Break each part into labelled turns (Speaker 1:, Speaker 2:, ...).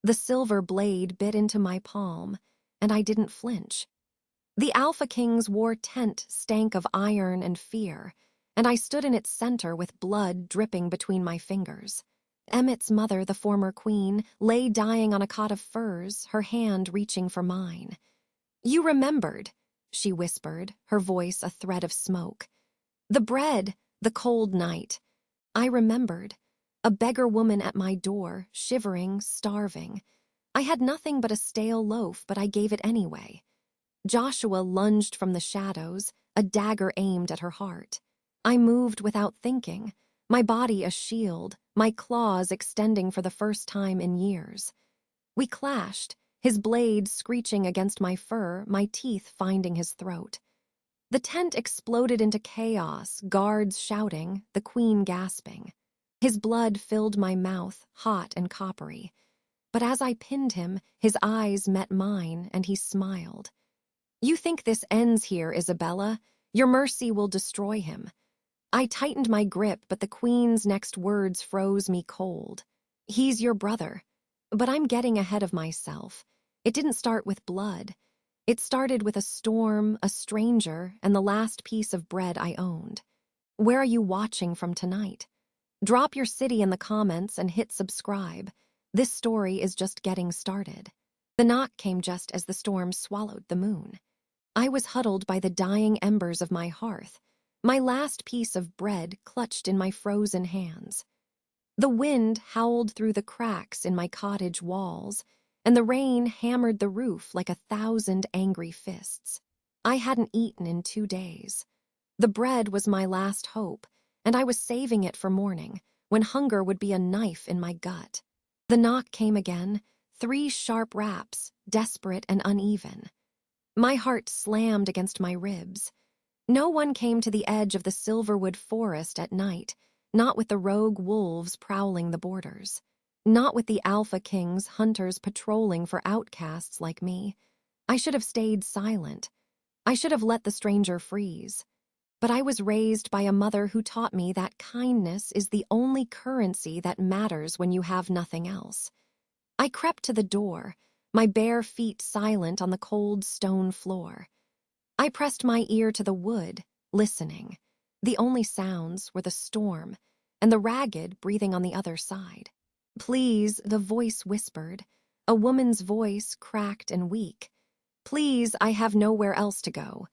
Speaker 1: The silver blade bit into my palm, and I didn't flinch. The Alpha King's war tent stank of iron and fear, and I stood in its center with blood dripping between my fingers. Emmett's mother, the former queen, lay dying on a cot of furs, her hand reaching for mine. "You remembered," she whispered, her voice a thread of smoke. "The bread, the cold night. I remembered. A beggar woman at my door, shivering, starving. I had nothing but a stale loaf, but I gave it anyway." Joshua lunged from the shadows, a dagger aimed at her heart. I moved without thinking, my body a shield, my claws extending for the first time in years. We clashed, his blade screeching against my fur, my teeth finding his throat. The tent exploded into chaos, guards shouting, the queen gasping. His blood filled my mouth, hot and coppery. But as I pinned him, his eyes met mine, and he smiled. "You think this ends here, Isabella? Your mercy will destroy him." I tightened my grip, but the queen's next words froze me cold. "He's your brother." But I'm getting ahead of myself. It didn't start with blood. It started with a storm, a stranger, and the last piece of bread I owned. Where are you watching from tonight? Drop your city in the comments and hit subscribe. This story is just getting started. The knock came just as the storm swallowed the moon. I was huddled by the dying embers of my hearth, my last piece of bread clutched in my frozen hands. The wind howled through the cracks in my cottage walls, and the rain hammered the roof like 1,000 angry fists. I hadn't eaten in 2 days. The bread was my last hope, and I was saving it for morning, when hunger would be a knife in my gut. The knock came again, 3 sharp raps, desperate and uneven. My heart slammed against my ribs. No one came to the edge of the Silverwood forest at night, not with the rogue wolves prowling the borders. Not with the Alpha King's hunters patrolling for outcasts like me. I should have stayed silent. I should have let the stranger freeze. But I was raised by a mother who taught me that kindness is the only currency that matters when you have nothing else. I crept to the door, my bare feet silent on the cold stone floor. I pressed my ear to the wood, listening. The only sounds were the storm and the ragged breathing on the other side. "Please," the voice whispered, a woman's voice cracked and weak. "Please, I have nowhere else to go."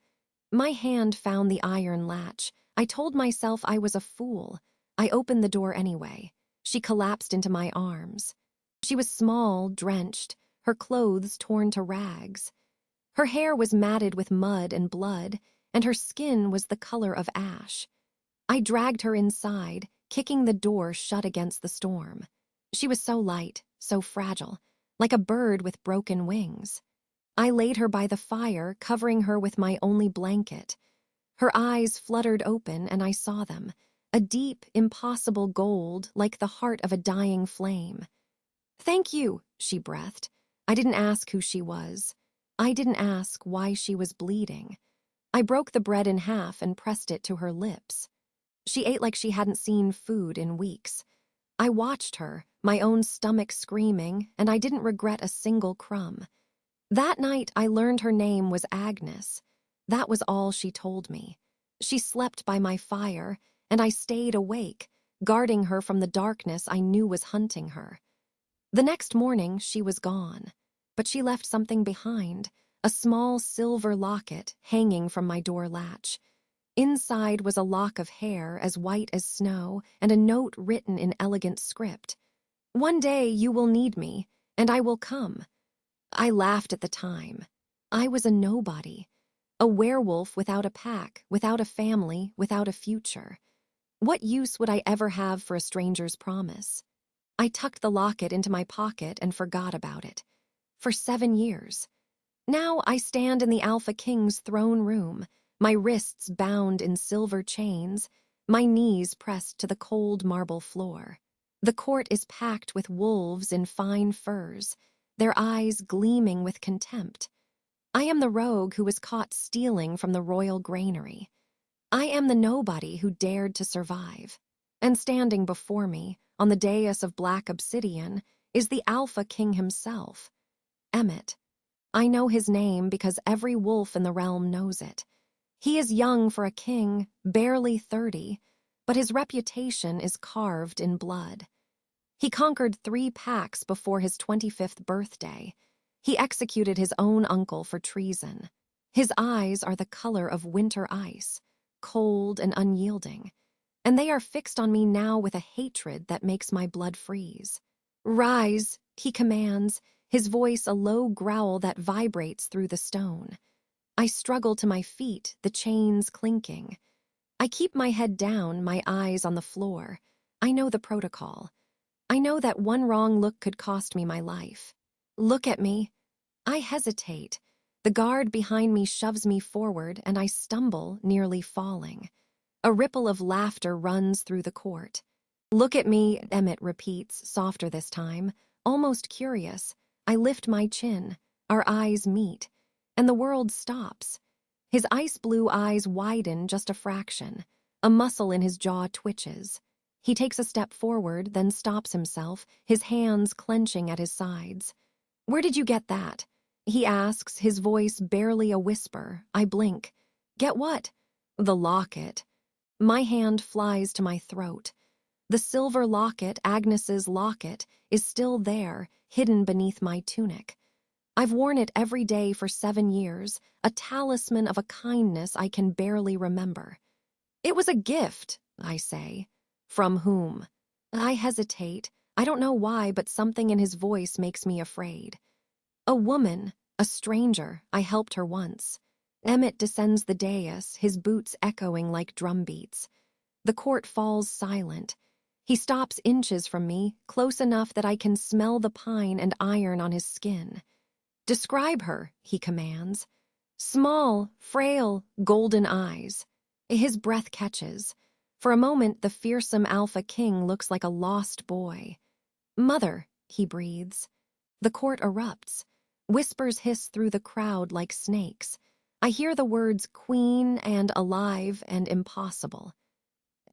Speaker 1: My hand found the iron latch. I told myself I was a fool. I opened the door anyway. She collapsed into my arms. She was small, drenched, her clothes torn to rags. Her hair was matted with mud and blood, and her skin was the color of ash. I dragged her inside, kicking the door shut against the storm. She was so light, so fragile, like a bird with broken wings. I laid her by the fire, covering her with my only blanket. Her eyes fluttered open, and I saw them, a deep, impossible gold like the heart of a dying flame. "Thank you," she breathed. I didn't ask who she was. I didn't ask why she was bleeding. I broke the bread in half and pressed it to her lips. She ate like she hadn't seen food in weeks. I watched her, my own stomach screaming, and I didn't regret a single crumb. That night, I learned her name was Agnes. That was all she told me. She slept by my fire, and I stayed awake, guarding her from the darkness I knew was hunting her. The next morning, she was gone, but she left something behind, a small silver locket hanging from my door latch. Inside was a lock of hair as white as snow and a note written in elegant script. "One day you will need me, and I will come." I laughed at the time. I was a nobody, a werewolf without a pack, without a family, without a future. What use would I ever have for a stranger's promise? I tucked the locket into my pocket and forgot about it. For 7 years. Now I stand in the Alpha King's throne room, my wrists bound in silver chains, my knees pressed to the cold marble floor. The court is packed with wolves in fine furs, their eyes gleaming with contempt. I am the rogue who was caught stealing from the royal granary. I am the nobody who dared to survive. And standing before me, on the dais of black obsidian, is the Alpha King himself, Emmett. I know his name because every wolf in the realm knows it. He is young for a king, barely 30, but his reputation is carved in blood. He conquered 3 packs before his 25th birthday. He executed his own uncle for treason. His eyes are the color of winter ice, cold and unyielding, and they are fixed on me now with a hatred that makes my blood freeze. "Rise," he commands, his voice a low growl that vibrates through the stone. I struggle to my feet, the chains clinking. I keep my head down, my eyes on the floor. I know the protocol. I know that one wrong look could cost me my life. "Look at me." I hesitate. The guard behind me shoves me forward, and I stumble, nearly falling. A ripple of laughter runs through the court. "Look at me," Emmett repeats, softer this time, almost curious. I lift my chin. Our eyes meet, and the world stops. His ice-blue eyes widen just a fraction. A muscle in his jaw twitches. He takes a step forward, then stops himself, his hands clenching at his sides. "Where did you get that?" he asks, his voice barely a whisper. I blink. "Get what?" "The locket." My hand flies to my throat. The silver locket, Agnes's locket, is still there, hidden beneath my tunic. I've worn it every day for 7 years, a talisman of a kindness I can barely remember. "It was a gift," I say. "From whom?" I hesitate. I don't know why, but something in his voice makes me afraid. "A woman, a stranger. I helped her once." Emmett descends the dais, his boots echoing like drumbeats. The court falls silent. He stops inches from me, close enough that I can smell the pine and iron on his skin. "Describe her," he commands. "Small, frail, golden eyes." His breath catches. For a moment, the fearsome Alpha King looks like a lost boy. "Mother," he breathes. The court erupts. Whispers hiss through the crowd like snakes. I hear the words queen and alive and impossible.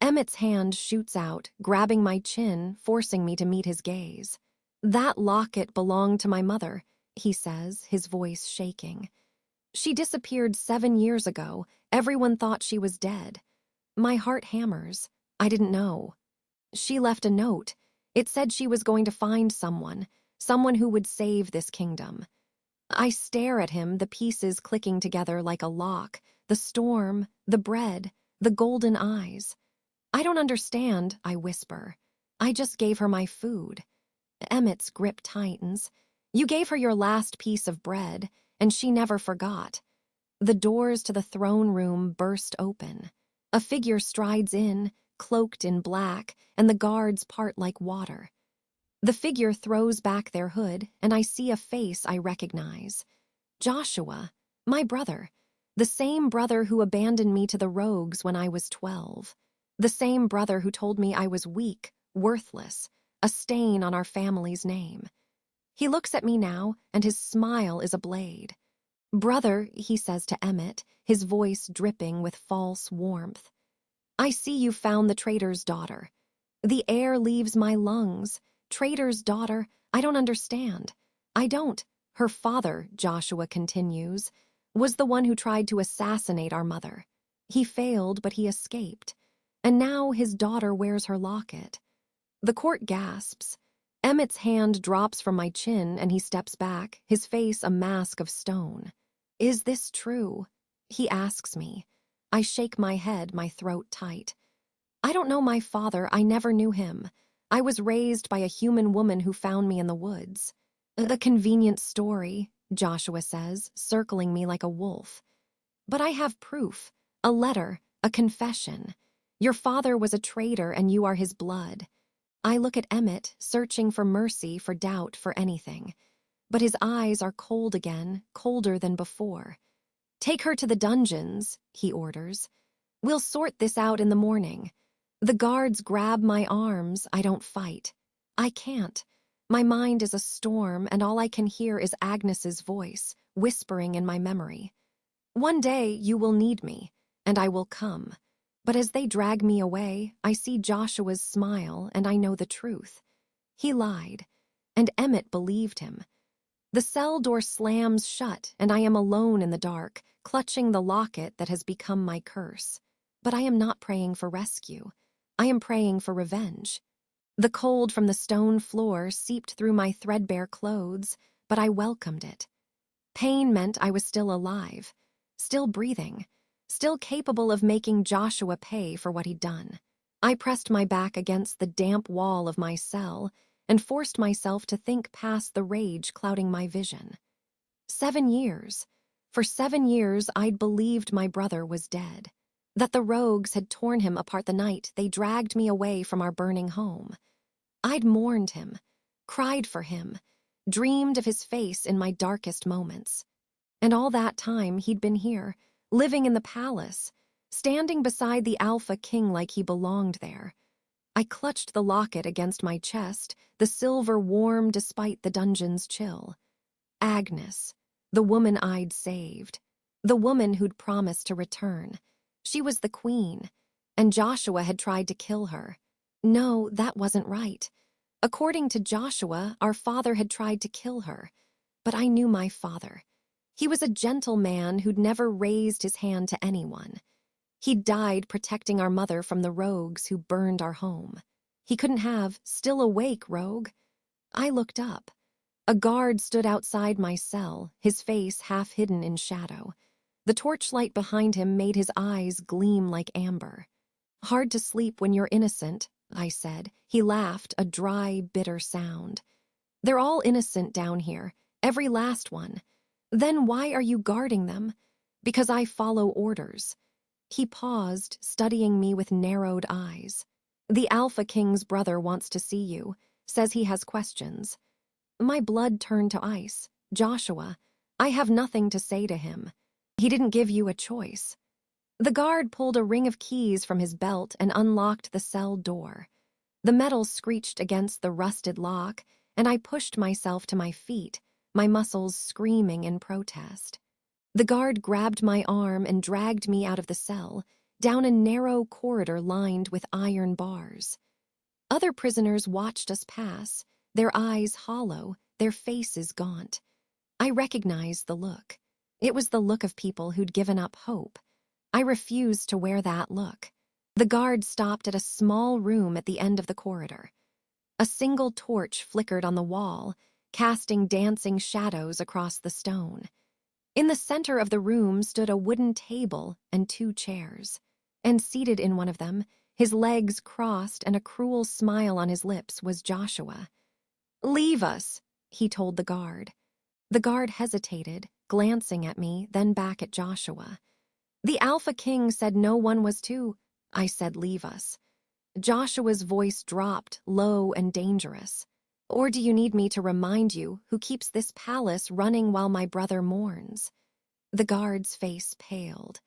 Speaker 1: Emmett's hand shoots out, grabbing my chin, forcing me to meet his gaze. "That locket belonged to my mother," he says, his voice shaking. "She disappeared 7 years ago. Everyone thought she was dead." My heart hammers. I didn't know. "She left a note. It said she was going to find someone who would save this kingdom." I stare at him, the pieces clicking together like a lock. The storm, the bread, the golden eyes. "I don't understand," I whisper. "I just gave her my food." Emmett's grip tightens. "You gave her your last piece of bread, and she never forgot." The doors to the throne room burst open. A figure strides in, cloaked in black, and the guards part like water. The figure throws back their hood, and I see a face I recognize. Joshua, my brother. The same brother who abandoned me to the rogues when I was 12. The same brother who told me I was weak, worthless, a stain on our family's name. He looks at me now, and his smile is a blade. "Brother," he says to Emmett, his voice dripping with false warmth. "I see you found the traitor's daughter." The air leaves my lungs. Traitor's daughter, I don't understand. I don't. "Her father," Joshua continues, "was the one who tried to assassinate our mother. He failed, but he escaped. And now his daughter wears her locket." The court gasps. Emmett's hand drops from my chin and he steps back, his face a mask of stone. "Is this true?" he asks me. I shake my head, my throat tight. "I don't know my father. I never knew him. I was raised by a human woman who found me in the woods." "A convenient story," Joshua says, circling me like a wolf. "But I have proof. A letter, a confession. Your father was a traitor and you are his blood." I look at Emmett, searching for mercy, for doubt, for anything. But his eyes are cold again, colder than before. "Take her to the dungeons," he orders. "We'll sort this out in the morning." The guards grab my arms. I don't fight. I can't. My mind is a storm, and all I can hear is Agnes's voice, whispering in my memory. "One day you will need me, and I will come." But as they drag me away, I see Joshua's smile, and I know the truth. He lied. and Emmett believed him. The cell door slams shut, and I am alone in the dark, clutching the locket that has become my curse. But I am not praying for rescue. I am praying for revenge. The cold from the stone floor seeped through my threadbare clothes, but I welcomed it. Pain meant I was still alive, still breathing, still capable of making Joshua pay for what he'd done. I pressed my back against the damp wall of my cell and forced myself to think past the rage clouding my vision. 7 years. For 7 years, I'd believed my brother was dead, that the rogues had torn him apart the night they dragged me away from our burning home. I'd mourned him, cried for him, dreamed of his face in my darkest moments. And all that time he'd been here, living in the palace, standing beside the Alpha King like he belonged there. I clutched the locket against my chest, the silver warm despite the dungeon's chill. Agnes, the woman I'd saved, the woman who'd promised to return. She was the queen, and Joshua had tried to kill her. No, that wasn't right. According to Joshua, our father had tried to kill her. But I knew my father. He was a gentle man who'd never raised his hand to anyone. He'd died protecting our mother from the rogues who burned our home. He couldn't have, still awake, rogue. I looked up. A guard stood outside my cell, his face half hidden in shadow. The torchlight behind him made his eyes gleam like amber. "Hard to sleep when you're innocent," I said. He laughed, a dry, bitter sound. "They're all innocent down here, every last one. Then why are you guarding them?" "Because I follow orders." He paused, studying me with narrowed eyes. "The Alpha King's brother wants to see you, says he has questions." My blood turned to ice. "Joshua, I have nothing to say to him. He didn't give you a choice." The guard pulled a ring of keys from his belt and unlocked the cell door. The metal screeched against the rusted lock, and I pushed myself to my feet, my muscles screaming in protest. The guard grabbed my arm and dragged me out of the cell, down a narrow corridor lined with iron bars. Other prisoners watched us pass, their eyes hollow, their faces gaunt. I recognized the look. It was the look of people who'd given up hope. I refused to wear that look. The guard stopped at a small room at the end of the corridor. A single torch flickered on the wall, casting dancing shadows across the stone. In the center of the room stood a wooden table and 2 chairs. And seated in one of them, his legs crossed and a cruel smile on his lips, was Joshua. "Leave us," he told the guard. The guard hesitated, glancing at me, then back at Joshua. "The Alpha King said no one was to," I said. "Leave us." Joshua's voice dropped, low and dangerous. "Or do you need me to remind you who keeps this palace running while my brother mourns?" The guard's face paled.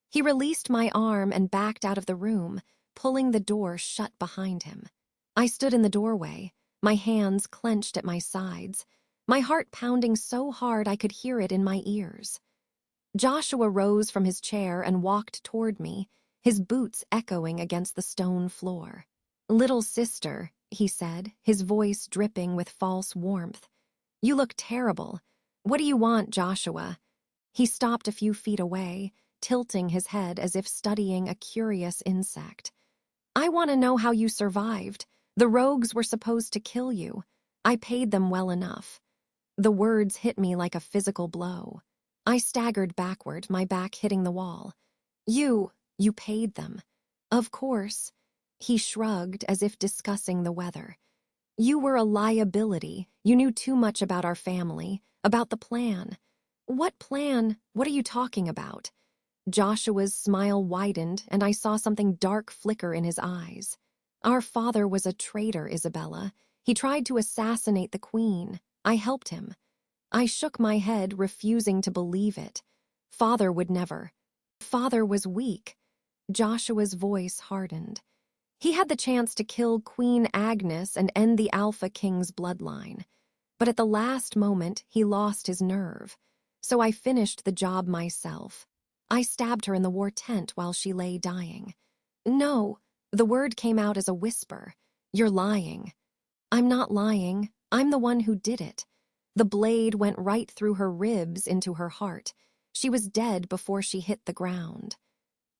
Speaker 1: He released my arm and backed out of the room, pulling the door shut behind him. I stood in the doorway, my hands clenched at my sides, my heart pounding so hard I could hear it in my ears. Joshua rose from his chair and walked toward me, his boots echoing against the stone floor. "Little sister," he said, his voice dripping with false warmth. "You look terrible. What do you want, Joshua?" He stopped a few feet away, tilting his head as if studying a curious insect. "I want to know how you survived. The rogues were supposed to kill you. I paid them well enough." The words hit me like a physical blow. I staggered backward, my back hitting the wall. You paid them." "Of course." He shrugged as if discussing the weather. "You were a liability. You knew too much about our family, about the plan." "What plan? What are you talking about?" Joshua's smile widened, and I saw something dark flicker in his eyes. "Our father was a traitor, Isabella. He tried to assassinate the queen. I helped him." I shook my head, refusing to believe it. "Father would never." "Father was weak." Joshua's voice hardened. "He had the chance to kill Queen Agnes and end the Alpha King's bloodline. But at the last moment, he lost his nerve. So I finished the job myself. I stabbed her in the war tent while she lay dying." "No." The word came out as a whisper. "You're lying." "I'm not lying. I'm the one who did it. The blade went right through her ribs into her heart. She was dead before she hit the ground.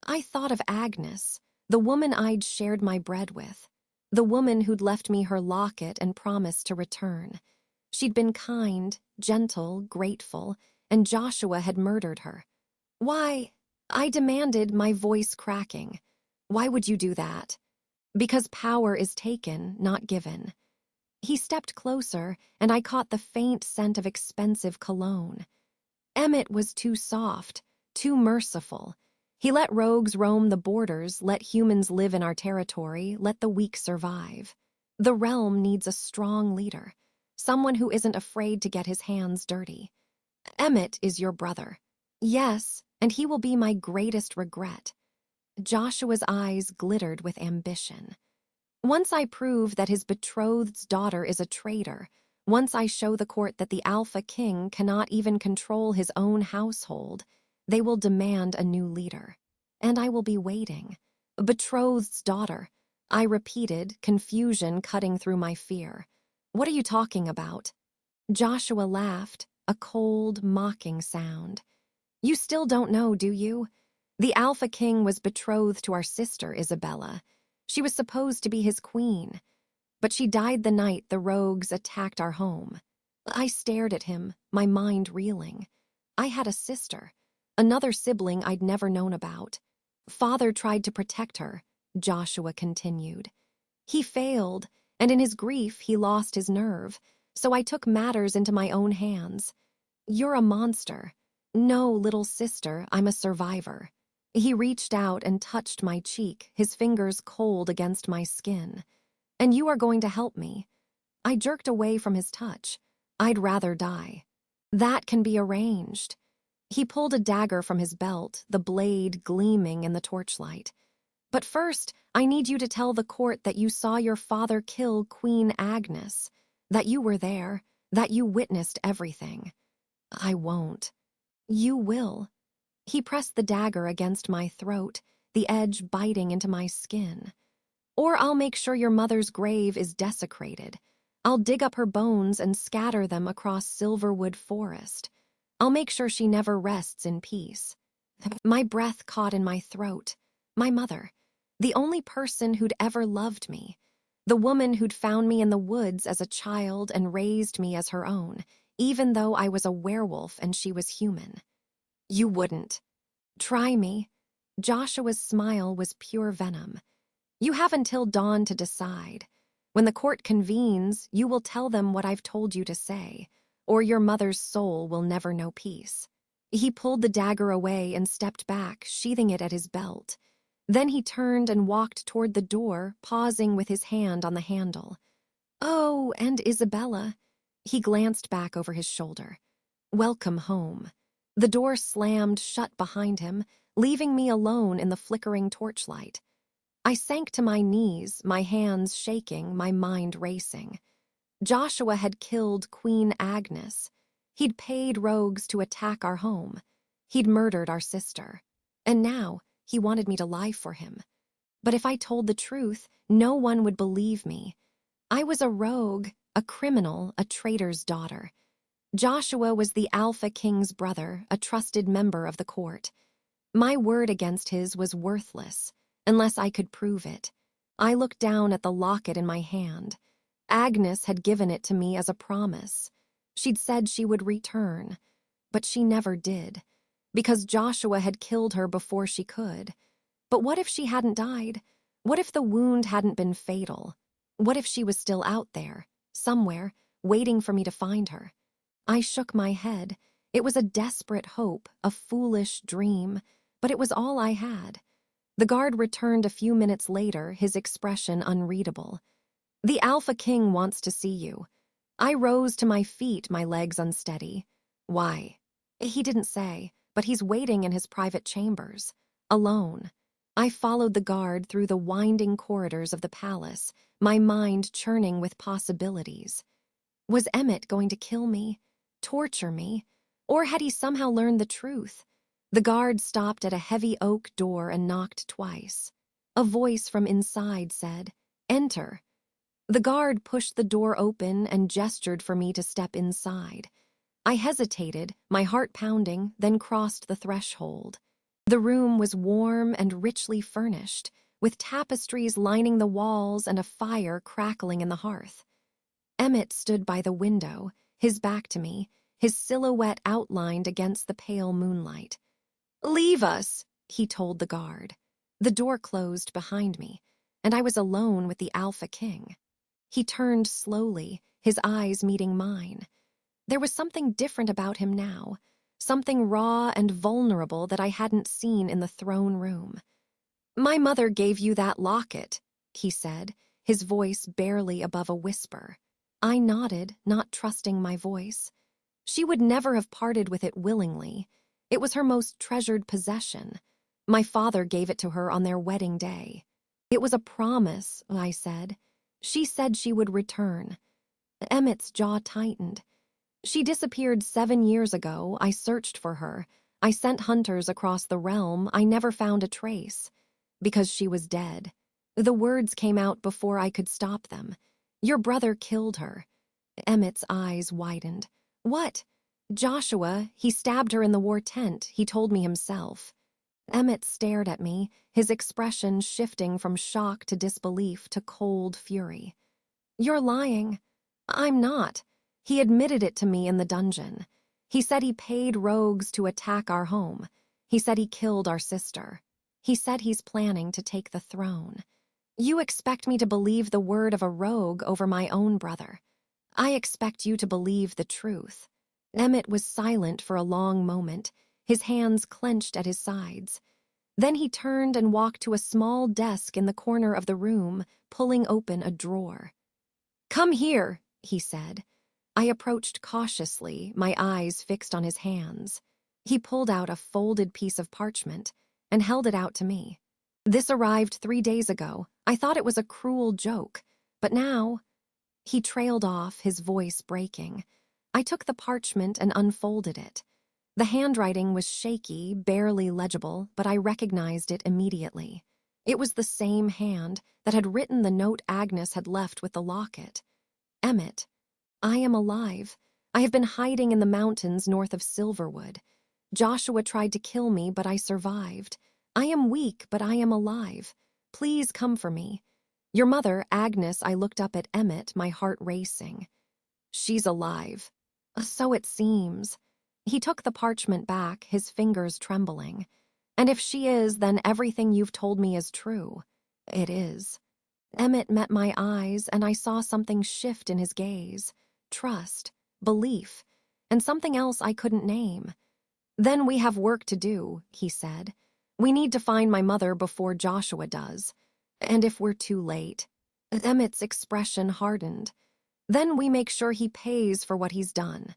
Speaker 1: I thought of Agnes, the woman I'd shared my bread with, the woman who'd left me her locket and promised to return. She'd been kind, gentle, grateful, and Joshua had murdered her. Why? I demanded, my voice cracking. Why would you do that? Because power is taken, not given. He stepped closer, and I caught the faint scent of expensive cologne. Emmett was too soft, too merciful. He let rogues roam the borders, let humans live in our territory, let the weak survive. The realm needs a strong leader, someone who isn't afraid to get his hands dirty. Emmett is your brother. Yes, and he will be my greatest regret. Joshua's eyes glittered with ambition. Once I prove that his betrothed's daughter is a traitor, once I show the court that the Alpha King cannot even control his own household, they will demand a new leader. And I will be waiting. Betrothed's daughter, I repeated, confusion cutting through my fear. What are you talking about? Joshua laughed, a cold, mocking sound. You still don't know, do you? The Alpha King was betrothed to our sister, Isabella. She was supposed to be his queen. But she died the night the rogues attacked our home. I stared at him, my mind reeling. I had a sister, another sibling I'd never known about. Father tried to protect her, Joshua continued. He failed, and in his grief he lost his nerve, so I took matters into my own hands. You're a monster. No, little sister, I'm a survivor. He reached out and touched my cheek, his fingers cold against my skin. And you are going to help me. I jerked away from his touch. I'd rather die. That can be arranged. He pulled a dagger from his belt, the blade gleaming in the torchlight. But first, I need you to tell the court that you saw your father kill Queen Agnes, that you were there, that you witnessed everything. I won't. You will. He pressed the dagger against my throat, the edge biting into my skin. Or I'll make sure your mother's grave is desecrated. I'll dig up her bones and scatter them across Silverwood Forest. I'll make sure she never rests in peace. My breath caught in my throat. My mother, the only person who'd ever loved me, the woman who'd found me in the woods as a child and raised me as her own, even though I was a werewolf and she was human. You wouldn't. Try me. Joshua's smile was pure venom. You have until dawn to decide. When the court convenes, you will tell them what I've told you to say, or your mother's soul will never know peace. He pulled the dagger away and stepped back, sheathing it at his belt. Then he turned and walked toward the door, pausing with his hand on the handle. Oh, and Isabella. He glanced back over his shoulder. Welcome home. The door slammed shut behind him, leaving me alone in the flickering torchlight. I sank to my knees, my hands shaking, my mind racing. Joshua had killed Queen Agnes. He'd paid rogues to attack our home. He'd murdered our sister. And now he wanted me to lie for him. But if I told the truth, no one would believe me. I was a rogue, a criminal, a traitor's daughter. Joshua was the Alpha King's brother, a trusted member of the court. My word against his was worthless, unless I could prove it. I looked down at the locket in my hand. Agnes had given it to me as a promise. She'd said she would return, but she never did, because Joshua had killed her before she could. But what if she hadn't died? What if the wound hadn't been fatal? What if she was still out there, somewhere, waiting for me to find her? I shook my head. It was a desperate hope, a foolish dream, but it was all I had. The guard returned a few minutes later, his expression unreadable. The Alpha King wants to see you. I rose to my feet, my legs unsteady. Why? He didn't say, but he's waiting in his private chambers, alone. I followed the guard through the winding corridors of the palace, my mind churning with possibilities. Was Emmett going to kill me, torture me, or had he somehow learned the truth? The guard stopped at a heavy oak door and knocked twice. A voice from inside said, "Enter." The guard pushed the door open and gestured for me to step inside. I hesitated, my heart pounding, then crossed the threshold. The room was warm and richly furnished, with tapestries lining the walls and a fire crackling in the hearth. Emmett stood by the window, his back to me, his silhouette outlined against the pale moonlight. "Leave us," he told the guard. The door closed behind me, and I was alone with the Alpha King. He turned slowly, his eyes meeting mine. There was something different about him now, something raw and vulnerable that I hadn't seen in the throne room. "My mother gave you that locket," he said, his voice barely above a whisper. I nodded, not trusting my voice. She would never have parted with it willingly. It was her most treasured possession. My father gave it to her on their wedding day. "It was a promise," I said. "She said she would return." Emmett's jaw tightened. "She disappeared 7 years ago. I searched for her. I sent hunters across the realm. I never found a trace. Because she was dead." The words came out before I could stop them. "Your brother killed her." Emmett's eyes widened. "What?" "Joshua, he stabbed her in the war tent. He told me himself." Emmett stared at me, his expression shifting from shock to disbelief to cold fury. "You're lying." "I'm not. He admitted it to me in the dungeon. He said he paid rogues to attack our home. He said he killed our sister. He said he's planning to take the throne. You expect me to believe the word of a rogue over my own brother. I expect you to believe the truth." Emmett was silent for a long moment, his hands clenched at his sides. Then he turned and walked to a small desk in the corner of the room, pulling open a drawer. "Come here," he said. I approached cautiously, my eyes fixed on his hands. He pulled out a folded piece of parchment and held it out to me. "This arrived 3 days ago. I thought it was a cruel joke, but now—" He trailed off, his voice breaking. I took the parchment and unfolded it. The handwriting was shaky, barely legible, but I recognized it immediately. It was the same hand that had written the note Agnes had left with the locket. "Emmett, I am alive. I have been hiding in the mountains north of Silverwood. Joshua tried to kill me, but I survived. I am weak, but I am alive. Please come for me. Your mother, Agnes." I looked up at Emmett, my heart racing. "She's alive." "So it seems." He took the parchment back, his fingers trembling. "And if she is, then everything you've told me is true." "It is." Emmett met my eyes, and I saw something shift in his gaze. Trust, belief, and something else I couldn't name. "Then we have work to do," he said. "We need to find my mother before Joshua does. And if we're too late—" Emmett's expression hardened. "Then we make sure he pays for what he's done."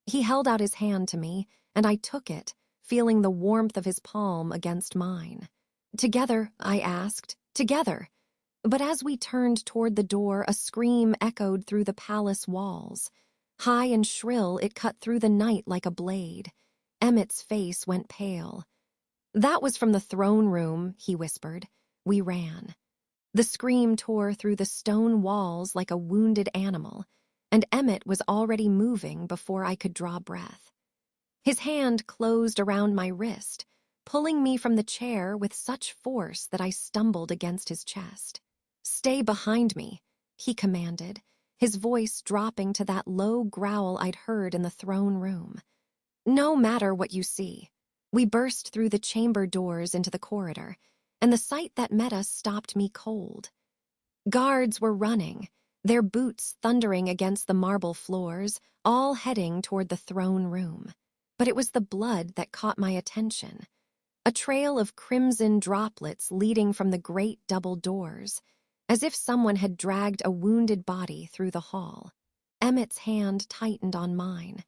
Speaker 1: He held out his hand to me, and I took it, feeling the warmth of his palm against mine. "Together," I asked, "together." But as we turned toward the door, a scream echoed through the palace walls. High and shrill, it cut through the night like a blade. Emmett's face went pale. "That was from the throne room," he whispered. We ran. The scream tore through the stone walls like a wounded animal, and Emmett was already moving before I could draw breath. His hand closed around my wrist, pulling me from the chair with such force that I stumbled against his chest. "Stay behind me," he commanded, his voice dropping to that low growl I'd heard in the throne room. "No matter what you see." We burst through the chamber doors into the corridor, and the sight that met us stopped me cold. Guards were running, their boots thundering against the marble floors, all heading toward the throne room. But it was the blood that caught my attention. A trail of crimson droplets leading from the great double doors, as if someone had dragged a wounded body through the hall. Emmett's hand tightened on mine.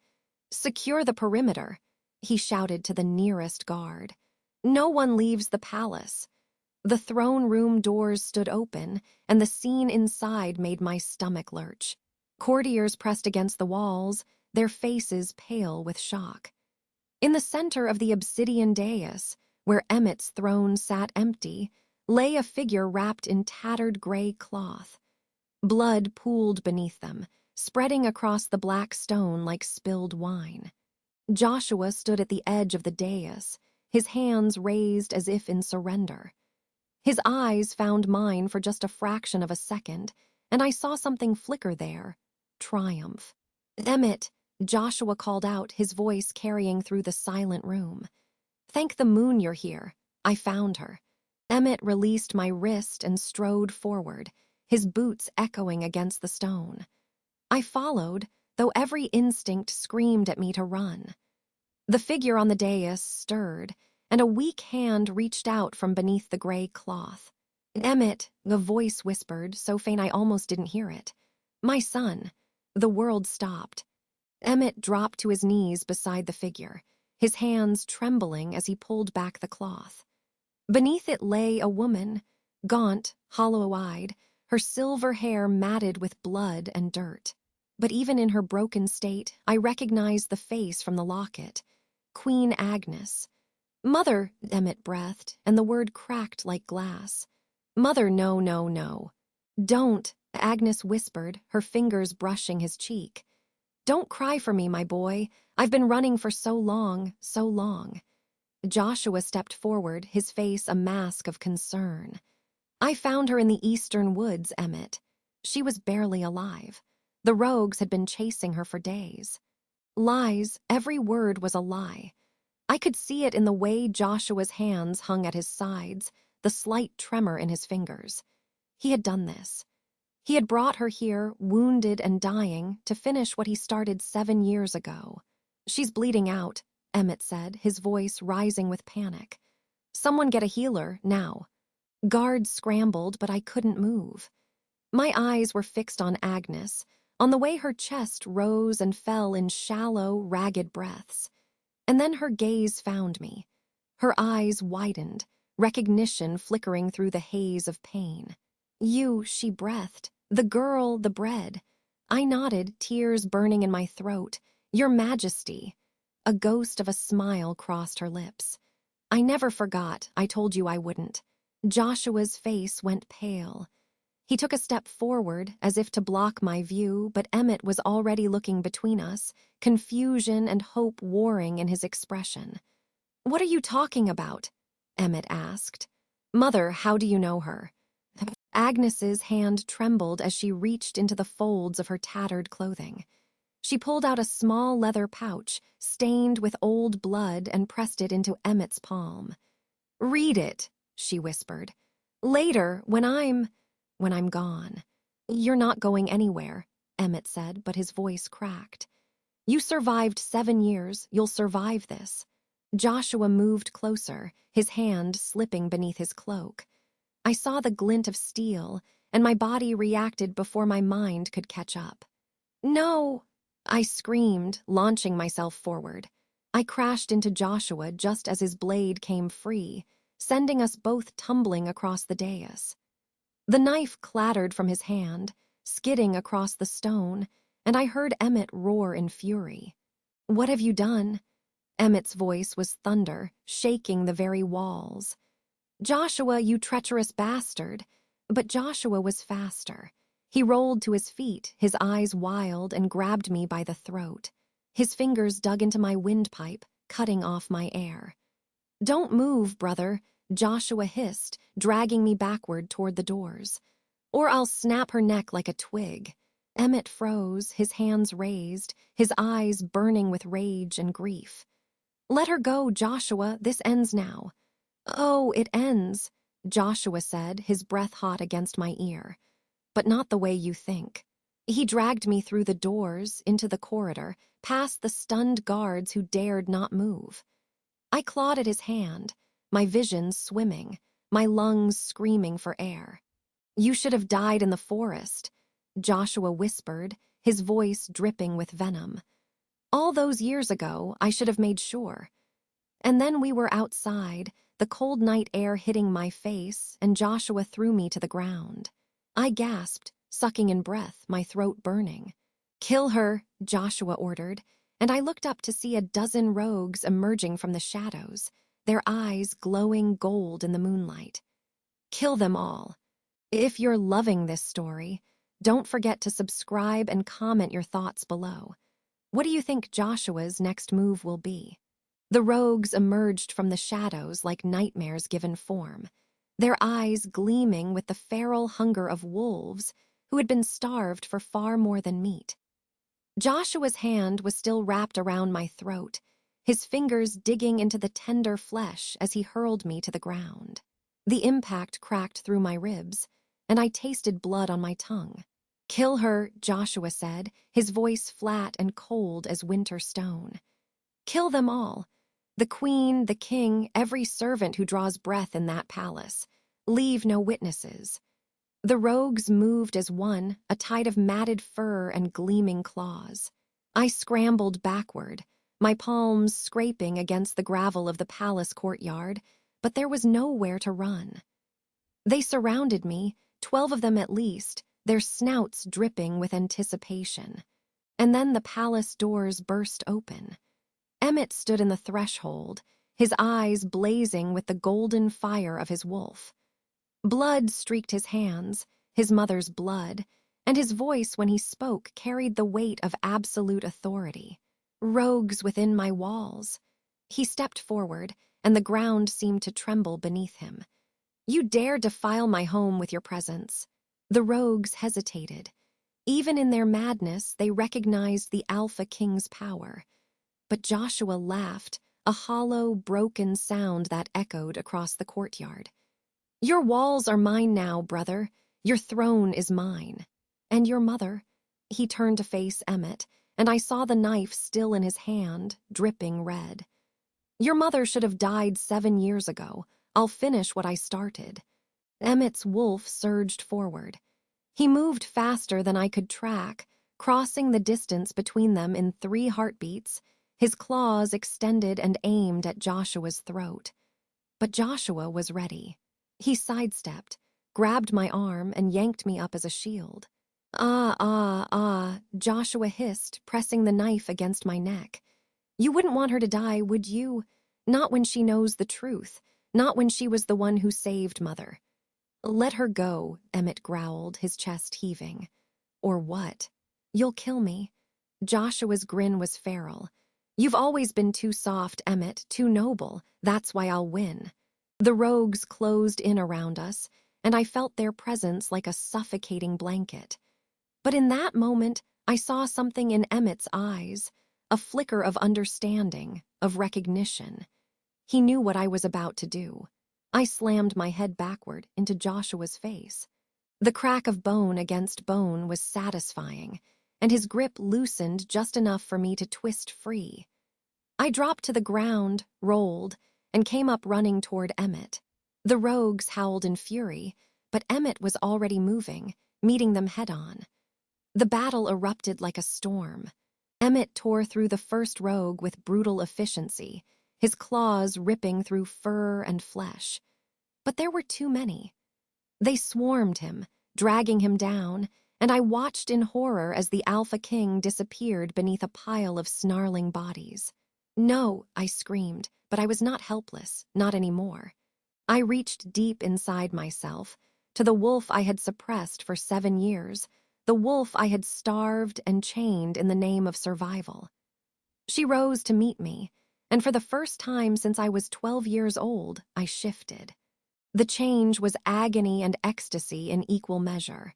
Speaker 1: "Secure the perimeter," he shouted to the nearest guard. "No one leaves the palace." The throne room doors stood open, and the scene inside made my stomach lurch. Courtiers pressed against the walls, their faces pale with shock. In the center of the obsidian dais, where Emmett's throne sat empty, lay a figure wrapped in tattered gray cloth. Blood pooled beneath them, spreading across the black stone like spilled wine. Joshua stood at the edge of the dais, his hands raised as if in surrender. His eyes found mine for just a fraction of a second, and I saw something flicker there. Triumph. "Emmett," Joshua called out, his voice carrying through the silent room. "Thank the moon you're here. I found her." Emmett released my wrist and strode forward, his boots echoing against the stone. I followed, though every instinct screamed at me to run. The figure on the dais stirred, and a weak hand reached out from beneath the gray cloth. "Emmett," the voice whispered, so faint I almost didn't hear it. "My son." The world stopped. Emmett dropped to his knees beside the figure, his hands trembling as he pulled back the cloth. Beneath it lay a woman, gaunt, hollow-eyed, her silver hair matted with blood and dirt. But even in her broken state, I recognized the face from the locket. Queen Agnes. "Mother," Emmett breathed, and the word cracked like glass. "Mother, no, no, no." "Don't," Agnes whispered, her fingers brushing his cheek. "Don't cry for me, my boy. I've been running for so long, so long." Joshua stepped forward, his face a mask of concern. "I found her in the eastern woods, Emmett. She was barely alive. The rogues had been chasing her for days." Lies, every word was a lie. I could see it in the way Joshua's hands hung at his sides, the slight tremor in his fingers. He had done this. He had brought her here, wounded and dying, to finish what he started 7 years ago. "She's bleeding out," Emmett said, his voice rising with panic. "Someone get a healer, now." Guards scrambled, but I couldn't move. My eyes were fixed on Agnes, on the way her chest rose and fell in shallow, ragged breaths. And then her gaze found me. Her eyes widened, recognition flickering through the haze of pain. "You," she breathed. "The girl, the bread." I nodded, tears burning in my throat. "Your Majesty." A ghost of a smile crossed her lips. "I never forgot. I told you I wouldn't." Joshua's face went pale. He took a step forward, as if to block my view, but Emmett was already looking between us, confusion and hope warring in his expression. "What are you talking about?" Emmett asked. "Mother, how do you know her?" Agnes's hand trembled as she reached into the folds of her tattered clothing. She pulled out a small leather pouch, stained with old blood, and pressed it into Emmett's palm. "Read it," she whispered. "Later, when I'm gone." "You're not going anywhere," Emmett said, but his voice cracked. "You survived 7 years. You'll survive this." Joshua moved closer, his hand slipping beneath his cloak. I saw the glint of steel, and my body reacted before my mind could catch up. "No!" I screamed, launching myself forward. I crashed into Joshua just as his blade came free, sending us both tumbling across the dais. The knife clattered from his hand, skidding across the stone, and I heard Emmett roar in fury. "What have you done?" Emmett's voice was thunder, shaking the very walls. "Joshua, you treacherous bastard." But Joshua was faster. He rolled to his feet, his eyes wild, and grabbed me by the throat. His fingers dug into my windpipe, cutting off my air. "Don't move, brother," Joshua hissed, dragging me backward toward the doors. "Or I'll snap her neck like a twig." Emmett froze, his hands raised, his eyes burning with rage and grief. "Let her go, Joshua. This ends now." "Oh, it ends," Joshua said, his breath hot against my ear. "But not the way you think." He dragged me through the doors, into the corridor, past the stunned guards who dared not move. I clawed at his hand, my vision swimming, my lungs screaming for air. "You should have died in the forest," Joshua whispered, his voice dripping with venom. "All those years ago, I should have made sure." And then we were outside, the cold night air hitting my face, and Joshua threw me to the ground. I gasped, sucking in breath, my throat burning. "Kill her," Joshua ordered, and I looked up to see a dozen rogues emerging from the shadows, their eyes glowing gold in the moonlight. "Kill them all. If you're loving this story," Don't forget to subscribe and comment your thoughts below. What do you think Joshua's next move will be? The rogues emerged from the shadows like nightmares given form, their eyes gleaming with the feral hunger of wolves who had been starved for far more than meat. Joshua's hand was still wrapped around my throat, his fingers digging into the tender flesh as he hurled me to the ground. The impact cracked through my ribs, and I tasted blood on my tongue. "Kill her," Joshua said, his voice flat and cold as winter stone. "Kill them all. The queen, the king, every servant who draws breath in that palace. Leave no witnesses." The rogues moved as one, a tide of matted fur and gleaming claws. I scrambled backward, my palms scraping against the gravel of the palace courtyard, but there was nowhere to run. They surrounded me, 12 of them at least, their snouts dripping with anticipation. And then the palace doors burst open. Emmett stood in the threshold, his eyes blazing with the golden fire of his wolf. Blood streaked his hands, his mother's blood, and his voice when he spoke carried the weight of absolute authority. "Rogues within my walls." He stepped forward, and the ground seemed to tremble beneath him. "You dare defile my home with your presence." The rogues hesitated. Even in their madness, they recognized the Alpha King's power. But Joshua laughed, a hollow, broken sound that echoed across the courtyard. "Your walls are mine now, brother. Your throne is mine. And your mother." He turned to face Emmett, and I saw the knife still in his hand, dripping red. "Your mother should have died 7 years ago. I'll finish what I started." Emmett's wolf surged forward. He moved faster than I could track, crossing the distance between them in 3 heartbeats, his claws extended and aimed at Joshua's throat. But Joshua was ready. He sidestepped, grabbed my arm, and yanked me up as a shield. Ah, Joshua hissed, pressing the knife against my neck. "You wouldn't want her to die, would you? Not when she knows the truth, not when she was the one who saved Mother." "Let her go," Emmett growled, his chest heaving. "Or what? You'll kill me." Joshua's grin was feral. "You've always been too soft, Emmett, too noble. That's why I'll win." The rogues closed in around us, and I felt their presence like a suffocating blanket. But in that moment, I saw something in Emmett's eyes, a flicker of understanding, of recognition. He knew what I was about to do. I slammed my head backward into Joshua's face. The crack of bone against bone was satisfying, and his grip loosened just enough for me to twist free. I dropped to the ground, rolled, and came up running toward Emmett. The rogues howled in fury, but Emmett was already moving, meeting them head-on. The battle erupted like a storm. Emmett tore through the first rogue with brutal efficiency, his claws ripping through fur and flesh. But there were too many. They swarmed him, dragging him down, and I watched in horror as the Alpha King disappeared beneath a pile of snarling bodies. "No," I screamed, but I was not helpless, not anymore. I reached deep inside myself, to the wolf I had suppressed for 7 years, the wolf I had starved and chained in the name of survival. She rose to meet me, and for the first time since I was 12 years old, I shifted. The change was agony and ecstasy in equal measure.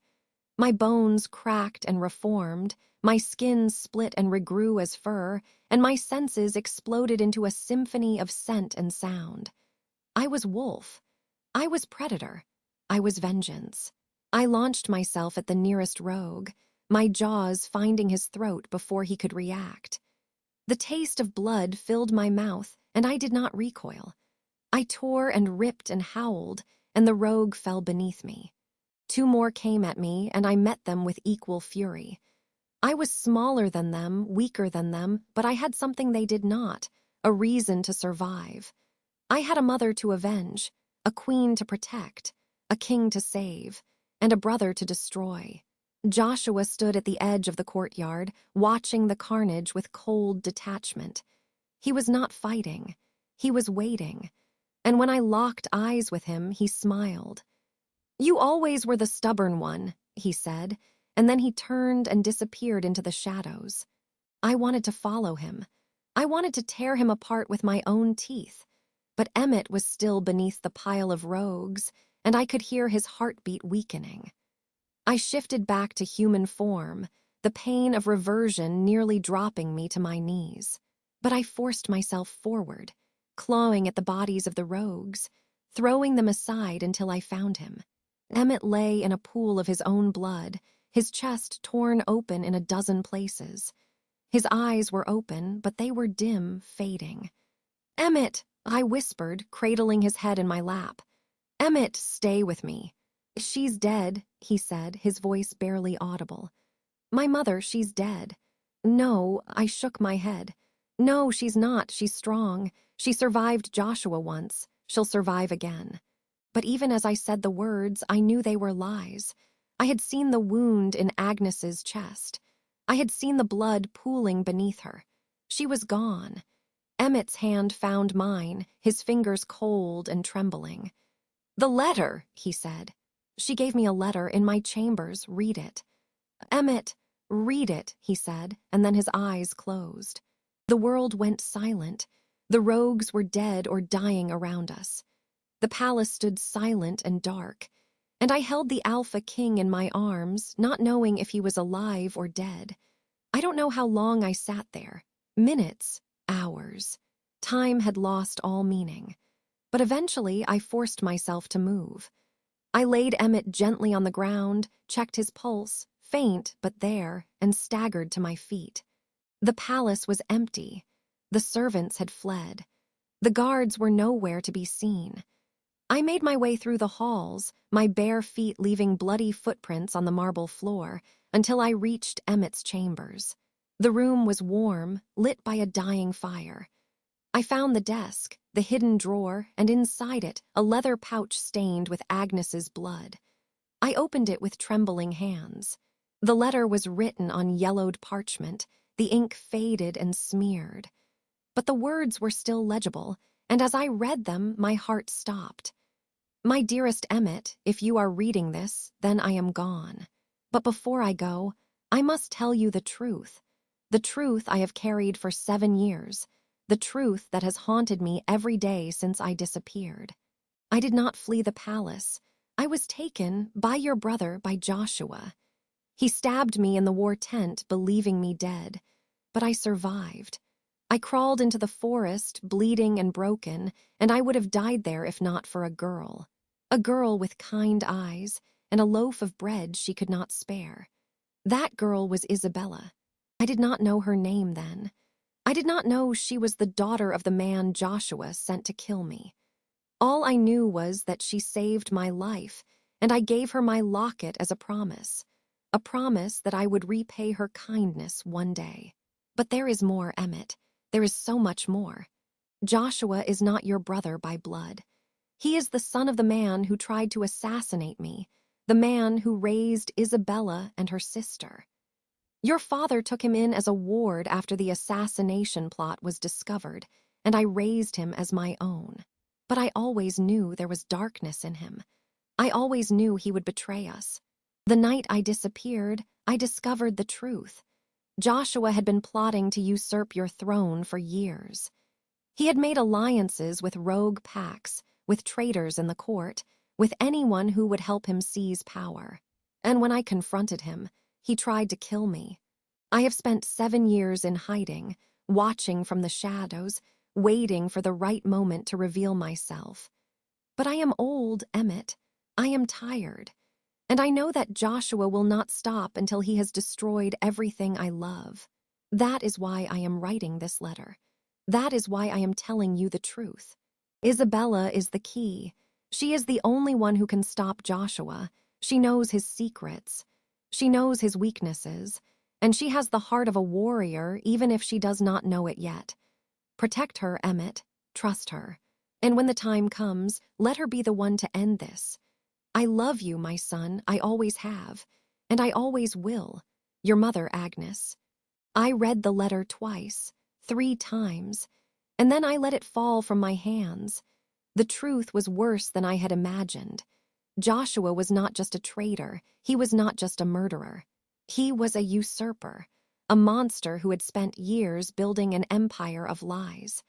Speaker 1: My bones cracked and reformed, my skin split and regrew as fur, and my senses exploded into a symphony of scent and sound. I was wolf. I was predator. I was vengeance. I launched myself at the nearest rogue, my jaws finding his throat before he could react. The taste of blood filled my mouth, and I did not recoil. I tore and ripped and howled, and the rogue fell beneath me. 2 more came at me, and I met them with equal fury. I was smaller than them, weaker than them, but I had something they did not, a reason to survive. I had a mother to avenge, a queen to protect, a king to save, and a brother to destroy. Joshua stood at the edge of the courtyard, watching the carnage with cold detachment. He was not fighting. He was waiting. And when I locked eyes with him, he smiled. "You always were the stubborn one," he said, and then he turned and disappeared into the shadows. I wanted to follow him. I wanted to tear him apart with my own teeth. But Emmett was still beneath the pile of rogues, and I could hear his heartbeat weakening. I shifted back to human form, the pain of reversion nearly dropping me to my knees. But I forced myself forward, clawing at the bodies of the rogues, throwing them aside until I found him. Emmett lay in a pool of his own blood, his chest torn open in a dozen places. His eyes were open, but they were dim, fading. "Emmett!" I whispered, cradling his head in my lap. "Emmett, stay with me." "She's dead," he said, his voice barely audible. "My mother, she's dead." "No," I shook my head. "No, she's not. She's strong. She survived Joshua once. She'll survive again." But even as I said the words, I knew they were lies. I had seen the wound in Agnes's chest. I had seen the blood pooling beneath her. She was gone. Emmett's hand found mine, his fingers cold and trembling. "The letter," he said. "She gave me a letter in my chambers. Read it." "Emmett, read it," he said, and then his eyes closed. The world went silent. The rogues were dead or dying around us. The palace stood silent and dark, and I held the Alpha King in my arms, not knowing if he was alive or dead. I don't know how long I sat there. Minutes, hours. Time had lost all meaning. But eventually I forced myself to move. I laid Emmett gently on the ground, checked his pulse, faint but there, and staggered to my feet. The palace was empty. The servants had fled. The guards were nowhere to be seen. I made my way through the halls, my bare feet leaving bloody footprints on the marble floor, until I reached Emmett's chambers. The room was warm, lit by a dying fire. I found the desk, the hidden drawer, and inside it, a leather pouch stained with Agnes's blood. I opened it with trembling hands. The letter was written on yellowed parchment, the ink faded and smeared. But the words were still legible, and as I read them, my heart stopped. "My dearest Emmett, if you are reading this, then I am gone. But before I go, I must tell you the truth. The truth I have carried for 7 years. The truth that has haunted me every day since I disappeared. I did not flee the palace. I was taken by your brother, by Joshua. He stabbed me in the war tent, believing me dead. But I survived. I crawled into the forest, bleeding and broken, and I would have died there if not for a girl. A girl with kind eyes and a loaf of bread she could not spare. That girl was Isabella. I did not know her name then. I did not know she was the daughter of the man Joshua sent to kill me. All I knew was that she saved my life, and I gave her my locket as a promise that I would repay her kindness one day. But there is more, Emmett. There is so much more. Joshua is not your brother by blood. He is the son of the man who tried to assassinate me, the man who raised Isabella and her sister. Your father took him in as a ward after the assassination plot was discovered, and I raised him as my own. But I always knew there was darkness in him. I always knew he would betray us. The night I disappeared, I discovered the truth. Joshua had been plotting to usurp your throne for years. He had made alliances with rogue pacts, with traitors in the court, with anyone who would help him seize power. And when I confronted him, he tried to kill me. I have spent 7 years in hiding, watching from the shadows, waiting for the right moment to reveal myself. But I am old, Emmett. I am tired. And I know that Joshua will not stop until he has destroyed everything I love. That is why I am writing this letter. That is why I am telling you the truth. Isabella is the key. She is the only one who can stop Joshua. She knows his secrets. She knows his weaknesses. And she has the heart of a warrior, even if she does not know it yet. Protect her, Emmett. Trust her. And when the time comes, let her be the one to end this. I love you, my son. I always have. And I always will. Your mother, Agnes. I read the letter twice, 3 times, and then I let it fall from my hands. The truth was worse than I had imagined. Joshua was not just a traitor. He was not just a murderer. He was a usurper, a monster who had spent years building an empire of lies.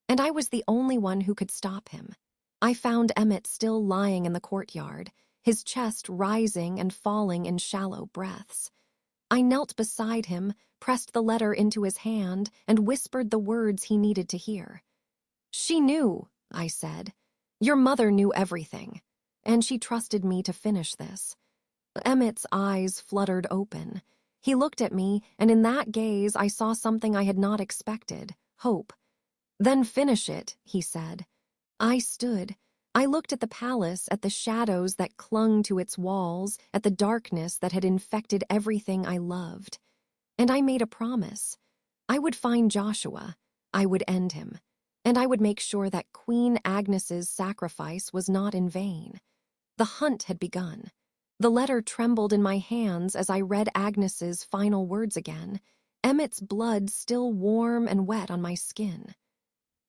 Speaker 1: And I was the only one who could stop him. I found Emmett still lying in the courtyard, his chest rising and falling in shallow breaths. I knelt beside him, pressed the letter into his hand, and whispered the words he needed to hear. "She knew," I said. "Your mother knew everything, and she trusted me to finish this." Emmett's eyes fluttered open. He looked at me, and in that gaze I saw something I had not expected: hope. "Then finish it," he said. I stood. I looked at the palace, at the shadows that clung to its walls, at the darkness that had infected everything I loved. And I made a promise. I would find Joshua. I would end him. And I would make sure that Queen Agnes's sacrifice was not in vain. The hunt had begun. The letter trembled in my hands as I read Agnes's final words again, Emmett's blood still warm and wet on my skin.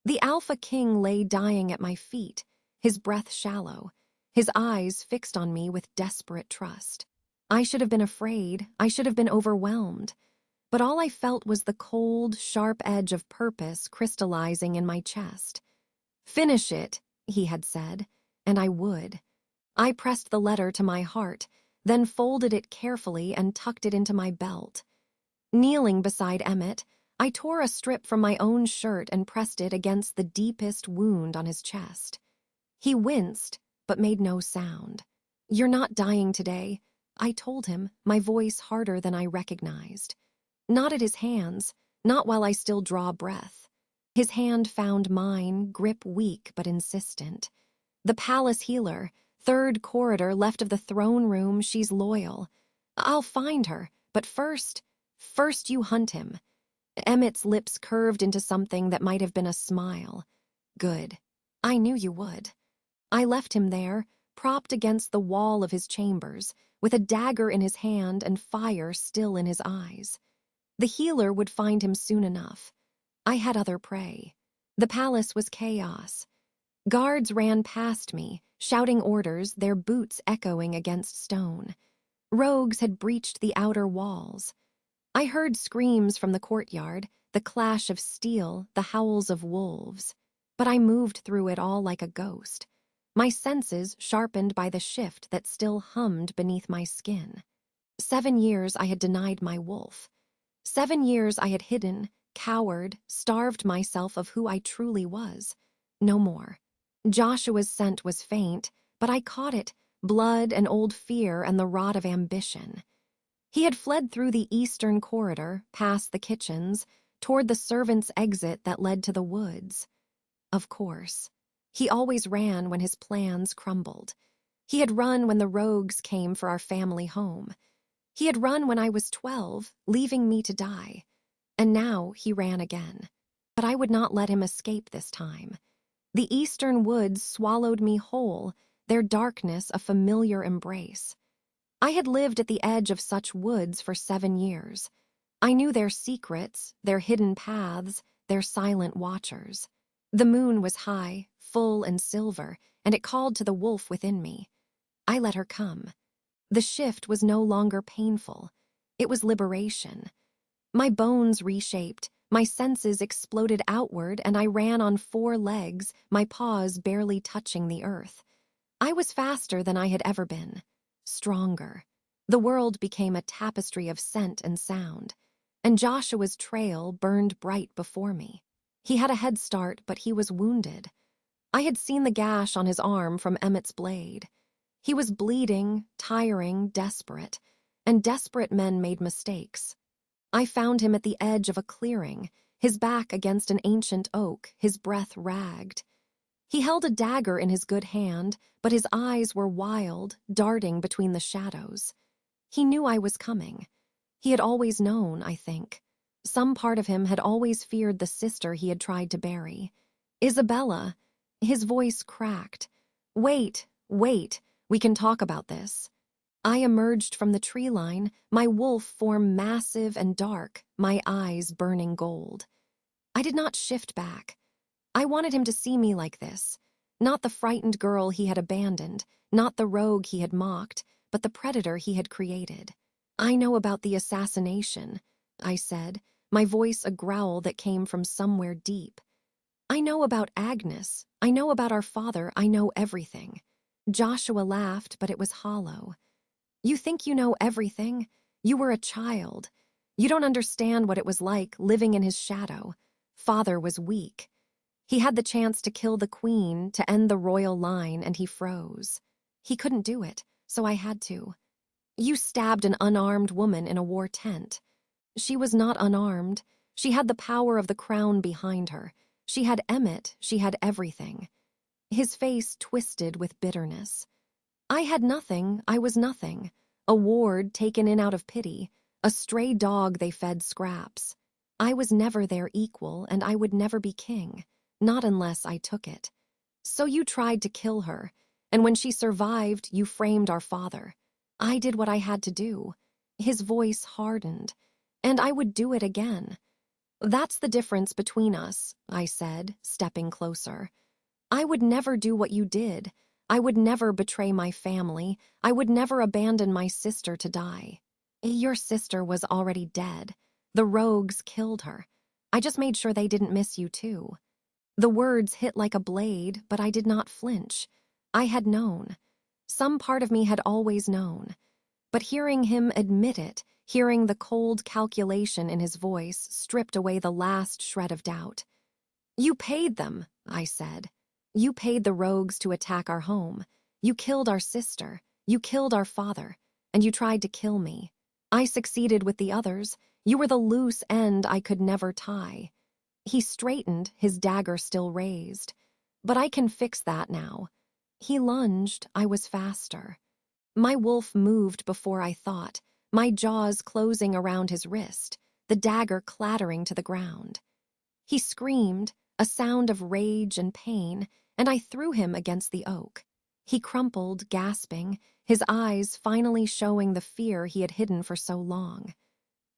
Speaker 1: The Alpha King lay dying at my feet, his breath shallow, his eyes fixed on me with desperate trust. I should have been afraid, I should have been overwhelmed, but all I felt was the cold, sharp edge of purpose crystallizing in my chest. "Finish it," he had said, and I would. I pressed the letter to my heart, then folded it carefully and tucked it into my belt. Kneeling beside Emmett, I tore a strip from my own shirt and pressed it against the deepest wound on his chest. He winced, but made no sound. "You're not dying today," I told him, my voice harder than I recognized. Not at his hands, not while I still draw breath. His hand found mine, grip weak but insistent. "The palace healer, third corridor left of the throne room, she's loyal. I'll find her, but first you hunt him." Emmett's lips curved into something that might have been a smile. "Good. I knew you would." I left him there, propped against the wall of his chambers, with a dagger in his hand and fire still in his eyes. The healer would find him soon enough. I had other prey. The palace was chaos. Guards ran past me, shouting orders, their boots echoing against stone. Rogues had breached the outer walls. I heard screams from the courtyard, the clash of steel, the howls of wolves. But I moved through it all like a ghost, my senses sharpened by the shift that still hummed beneath my skin. 7 years I had denied my wolf. 7 years I had hidden, cowered, starved myself of who I truly was. No more. Joshua's scent was faint, but I caught it, blood and old fear and the rot of ambition. He had fled through the eastern corridor, past the kitchens, toward the servants' exit that led to the woods. Of course. He always ran when his plans crumbled. He had run when the rogues came for our family home. He had run when I was 12, leaving me to die. And now he ran again. But I would not let him escape this time. The eastern woods swallowed me whole, their darkness a familiar embrace. I had lived at the edge of such woods for 7 years. I knew their secrets, their hidden paths, their silent watchers. The moon was high, full and silver, and it called to the wolf within me. I let her come. The shift was no longer painful. It was liberation. My bones reshaped, my senses exploded outward, and I ran on 4 legs, my paws barely touching the earth. I was faster than I had ever been. Stronger. The world became a tapestry of scent and sound, and Joshua's trail burned bright before me. He had a head start, but he was wounded. I had seen the gash on his arm from Emmett's blade. He was bleeding, tiring, desperate, and desperate men made mistakes. I found him at the edge of a clearing, his back against an ancient oak, his breath ragged. He held a dagger in his good hand, but his eyes were wild, darting between the shadows. He knew I was coming. He had always known, I think. Some part of him had always feared the sister he had tried to bury. Isabella. His voice cracked. "Wait, wait, we can talk about this." I emerged from the tree line, my wolf form massive and dark, my eyes burning gold. I did not shift back. I wanted him to see me like this. Not the frightened girl he had abandoned, not the rogue he had mocked, but the predator he had created. I know about the assassination, I said, my voice a growl that came from somewhere deep. I know about Agnes. I know about our father. I know everything. Joshua laughed, but it was hollow. You think you know everything? You were a child. You don't understand what it was like living in his shadow. Father was weak. He had the chance to kill the queen, to end the royal line, and he froze. He couldn't do it, so I had to. You stabbed an unarmed woman in a war tent. She was not unarmed. She had the power of the crown behind her. She had Emmett. She had everything. His face twisted with bitterness. I had nothing. I was nothing. A ward taken in out of pity. A stray dog they fed scraps. I was never their equal, and I would never be king. Not unless I took it. So you tried to kill her, and when she survived, you framed our father. I did what I had to do. His voice hardened. And I would do it again. That's the difference between us, I said, stepping closer. I would never do what you did. I would never betray my family. I would never abandon my sister to die. Your sister was already dead. The rogues killed her. I just made sure they didn't miss you too. The words hit like a blade, but I did not flinch. I had known. Some part of me had always known. But hearing him admit it, hearing the cold calculation in his voice, stripped away the last shred of doubt. You paid them, I said. You paid the rogues to attack our home. You killed our sister. You killed our father. And you tried to kill me. I succeeded with the others. You were the loose end I could never tie. He straightened, his dagger still raised. But I can fix that now. He lunged. I was faster. My wolf moved before I thought, my jaws closing around his wrist, the dagger clattering to the ground. He screamed, a sound of rage and pain, and I threw him against the oak. He crumpled, gasping, his eyes finally showing the fear he had hidden for so long.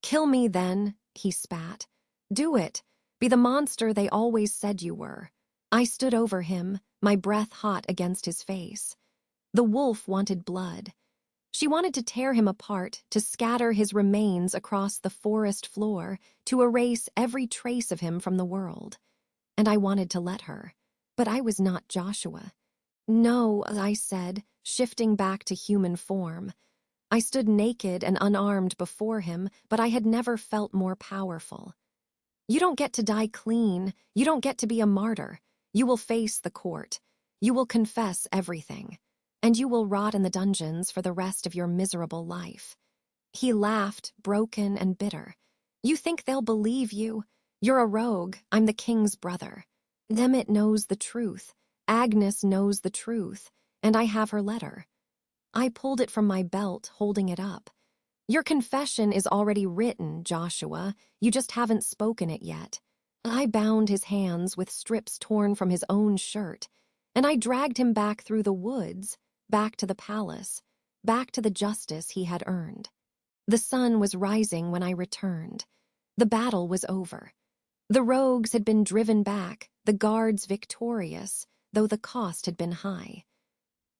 Speaker 1: Kill me then, he spat. Do it. Be the monster they always said you were. I stood over him, my breath hot against his face. The wolf wanted blood. She wanted to tear him apart, to scatter his remains across the forest floor, to erase every trace of him from the world. And I wanted to let her. But I was not Joshua. No, I said, shifting back to human form. I stood naked and unarmed before him, but I had never felt more powerful. You don't get to die clean. You don't get to be a martyr. You will face the court. You will confess everything. And you will rot in the dungeons for the rest of your miserable life. He laughed, broken and bitter. You think they'll believe you? You're a rogue. I'm the king's brother. Emmett knows the truth. Agnes knows the truth. And I have her letter. I pulled it from my belt, holding it up. Your confession is already written, Joshua. You just haven't spoken it yet. I bound his hands with strips torn from his own shirt, and I dragged him back through the woods, back to the palace, back to the justice he had earned. The sun was rising when I returned. The battle was over. The rogues had been driven back, the guards victorious, though the cost had been high.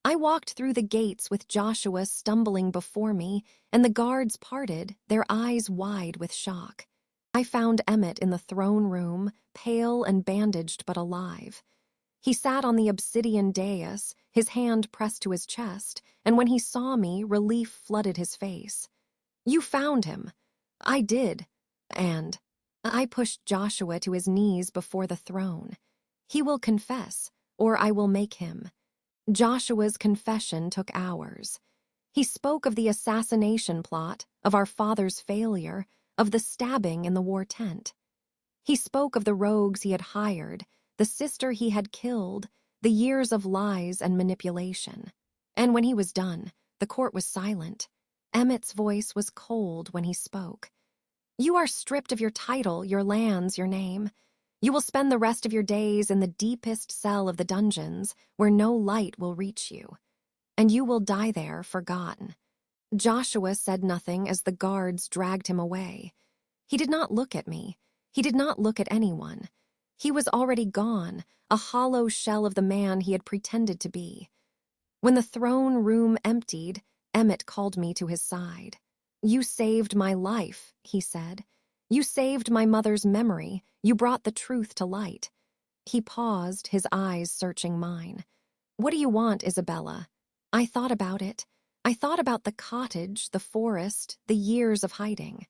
Speaker 1: I walked through the gates with Joshua stumbling before me, and the guards parted, their eyes wide with shock. I found Emmett in the throne room, pale and bandaged but alive. He sat on the obsidian dais, his hand pressed to his chest, and when he saw me, relief flooded his face. You found him. I did. And I pushed Joshua to his knees before the throne. He will confess, or I will make him. Joshua's confession took hours. He spoke of the assassination plot, of our father's failure, of the stabbing in the war tent. He spoke of the rogues he had hired, the sister he had killed, the years of lies and manipulation. And when he was done, the court was silent. Emmett's voice was cold when he spoke. You are stripped of your title, your lands, your name. You will spend the rest of your days in the deepest cell of the dungeons, where no light will reach you. And you will die there, forgotten. Joshua said nothing as the guards dragged him away. He did not look at me. He did not look at anyone. He was already gone, a hollow shell of the man he had pretended to be. When the throne room emptied, Emmett called me to his side. "You saved my life," he said. "You saved my mother's memory. You brought the truth to light." He paused, his eyes searching mine. "What do you want, Isabella?" I thought about it. I thought about the cottage, the forest, the years of hiding.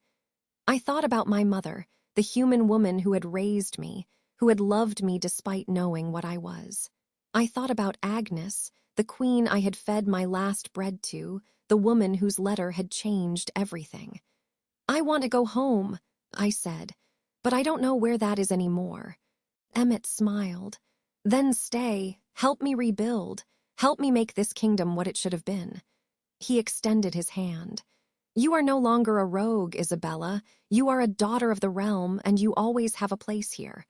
Speaker 1: I thought about my mother, the human woman who had raised me, who had loved me despite knowing what I was. I thought about Agnes, the queen I had fed my last bread to, the woman whose letter had changed everything. "I want to go home," I said, "but I don't know where that is anymore." Emmett smiled. "Then stay, help me rebuild, help me make this kingdom what it should have been." He extended his hand. "You are no longer a rogue, Isabella. You are a daughter of the realm, and you always have a place here."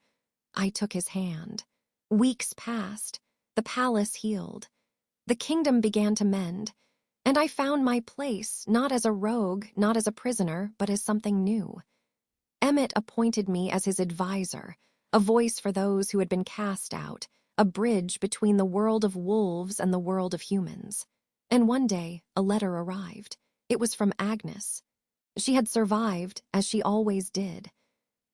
Speaker 1: I took his hand. Weeks passed. The palace healed. The kingdom began to mend. And I found my place, not as a rogue, not as a prisoner, but as something new. Emmett appointed me as his advisor, a voice for those who had been cast out, a bridge between the world of wolves and the world of humans. And one day, a letter arrived. It was from Agnes. She had survived, as she always did.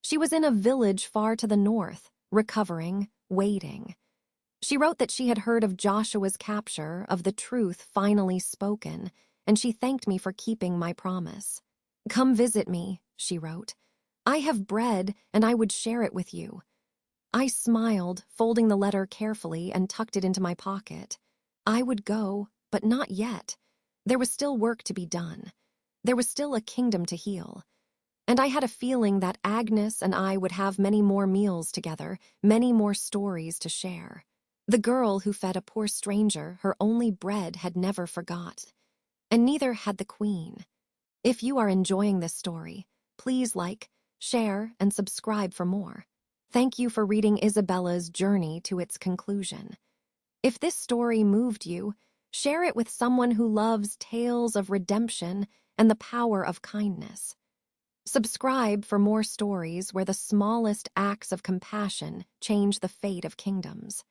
Speaker 1: She was in a village far to the north, recovering, waiting. She wrote that she had heard of Joshua's capture, of the truth finally spoken, and she thanked me for keeping my promise. "Come visit me," she wrote. "I have bread, and I would share it with you." I smiled, folding the letter carefully, and tucked it into my pocket. I would go, but not yet. There was still work to be done. There was still a kingdom to heal. And I had a feeling that Agnes and I would have many more meals together, many more stories to share. The girl who fed a poor stranger her only bread had never forgot. And neither had the queen. If you are enjoying this story, please like, share, and subscribe for more. Thank you for reading Isabella's journey to its conclusion. If this story moved you, share it with someone who loves tales of redemption and the power of kindness. Subscribe for more stories where the smallest acts of compassion change the fate of kingdoms.